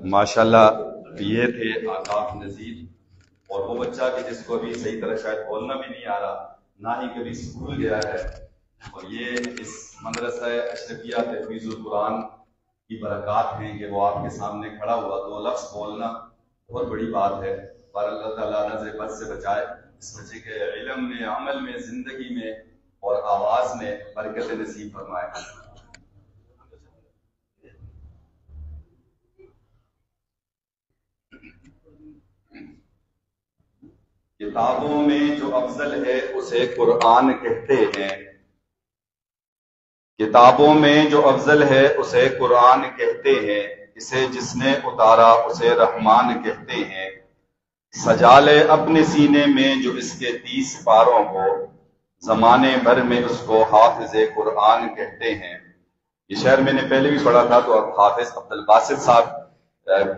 ماشاءاللہ یہ تھے آقاف نذیر، اور وہ بچہ کہ جس کو ابھی صحیح طرح شاید بولنا بھی نہیں آ رہا، نہ ہی کبھی اسکول گیا ہے، اور یہ اس مدرسہ اشرفیہ تحفیظ القرآن کی برکات ہیں کہ وہ آپ کے سامنے کھڑا ہوا تو لفظ بولنا بہت بڑی بات ہے، پر اللہ تعالیٰ نظر بد سے بچائے، اس بچے کے علم میں، عمل میں، زندگی میں اور آواز میں برکت نصیب فرمائے۔ کتابوں میں جو افضل ہے اسے قرآن کہتے ہیں، کتابوں میں جو افضل ہے اسے قرآن کہتے ہیں، اسے جس نے اتارا اسے رحمان کہتے ہیں، سجا لے اپنے سینے میں جو اس کے 30 پاروں کو، زمانے بھر میں اس کو حافظ قرآن کہتے ہیں۔ یہ شعر میں نے پہلے بھی پڑھا تھا، تو اب حافظ عبد الباسط صاحب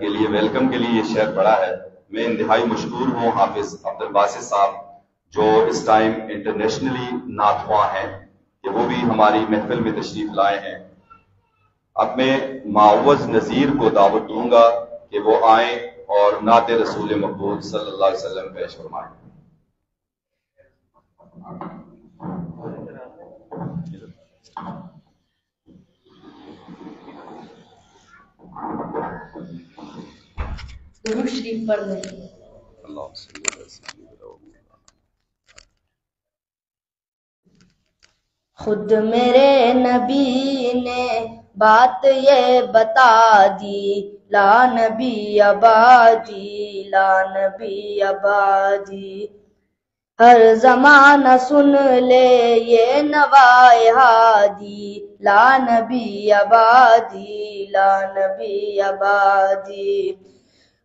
کے لیے ویلکم کے لیے یہ شعر پڑھا ہے۔ میں انتہائی مشکور ہوں حافظ عبد الباسط صاحب جو اس ٹائم انٹرنیشنلی نعت خواں ہیں کہ وہ بھی ہماری محفل میں تشریف لائے ہیں۔ اب میں معوض نذیر کو دعوت دوں گا کہ وہ آئیں اور نعت رسول مقبول صلی اللہ علیہ وسلم پیش فرمائیں۔ درود شریف پڑھ لیں۔ اللہم صلی اللہ علیہ وسلم۔ خود میرے نبی نے بات یہ بتا دی، لا نبی آبادی، لا نبی آبادی، ہر زمانہ سن لے یہ نوائے ہادی، لا نبی آبادی، لا نبی آبادی،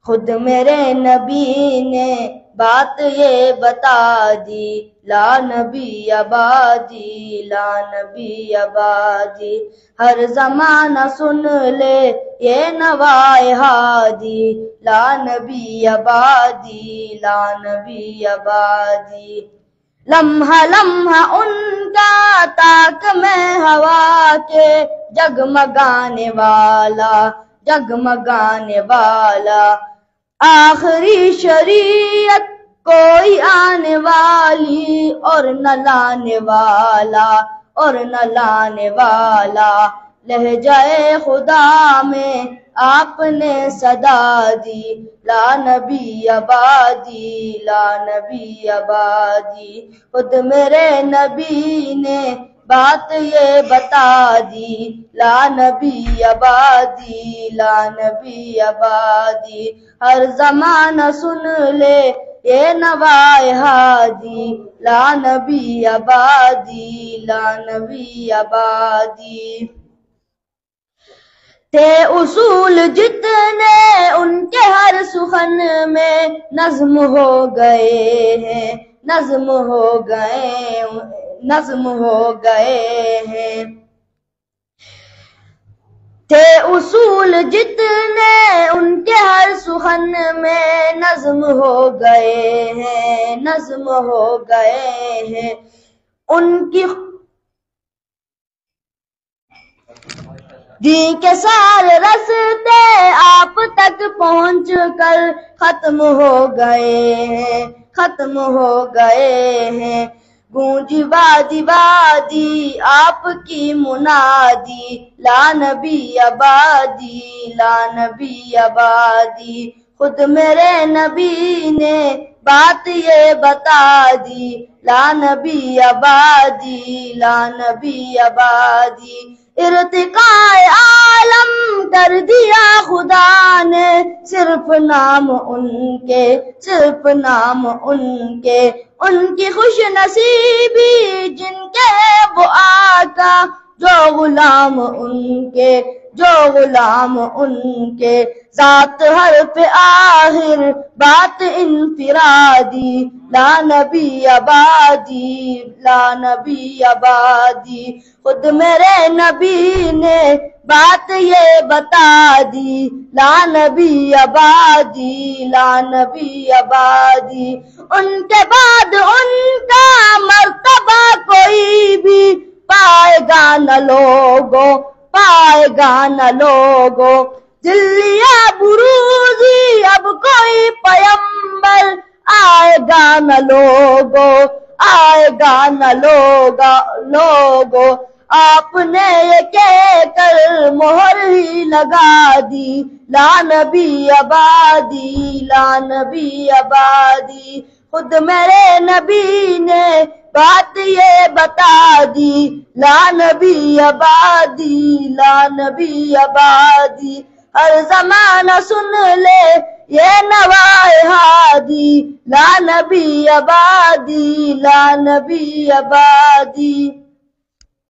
خود میرے نبی نے بات یہ بتا دی، لا نبی آبادی، لا نبی آبادی، ہر زمانہ سن لے یہ نوائے ہادی، لا نبی آبادی، لا نبی آبادی، لمحہ لمحہ ان کا تاک میں ہوا کے، جگمگانے والا، جگمگانے والا، آخری شریعت کوئی آنے والی اور نہ لانے والا، اور نہ لانے والا، لہجہ خدا میں آپ نے صدا دی، لا نبی آبادی، لا نبی آبادی، خود میرے نبی نے بات یہ بتا دی، لا نبی آبادی، لا نبی آبادی، ہر زمانہ سن لے یہ نوائے ہادی، لا نبی آبادی، لا نبی آبادی، تھے اصول جتنے ان کے ہر سخن میں نظم ہو گئے ہیں، نظم ہو گئے، نظم ہو گئے ہیں، تھے اصول جتنے ان کے ہر سخن میں نظم ہو گئے ہیں، نظم ہو گئے ہیں، ان کی دین کے سارے رستے آپ تک پہنچ کر ختم ہو گئے ہیں، ختم ہو گئے ہیں، گونجی وادی وادی آپ کی منادی، لا نبی آبادی، لا نبی آبادی، خود میرے نبی نے بات یہ بتا دی، لا نبی آبادی، لا نبی آبادی، ارتقاء عالم کر دیا خدا نے، صرف نام ان کے، صرف نام ان کے، ان کی خوش نصیبی جن کے وہ آقا، جو غلام ان کے، جو غلام ان کے، ذات حرف آخر بات انفرادی، لا نبی آبادی، لا نبی آبادی، خود میرے نبی نے بات یہ بتا دی، لا نبی آبادی، لا نبی آبادی، ان کے بعد ان کا مرتبہ کوئی بھی پائے گا نہ لوگو، پائے گا نہ لوگو، دل لیا بروزی اب کوئی پیمبر آئے گا نہ لوگو، آئے گا نہ لوگو، آپ نے یہ کہہ کر مہر ہی لگا دی، لا نبی آبادی، لا نبی آبادی۔ خود میرے نبی نے بات یہ بتا دی، لا نبی آبادی، لا نبی آبادی۔ ہر زمانہ سن لے یہ نوائے ہادی، لا نبی آبادی، لا نبی آبادی۔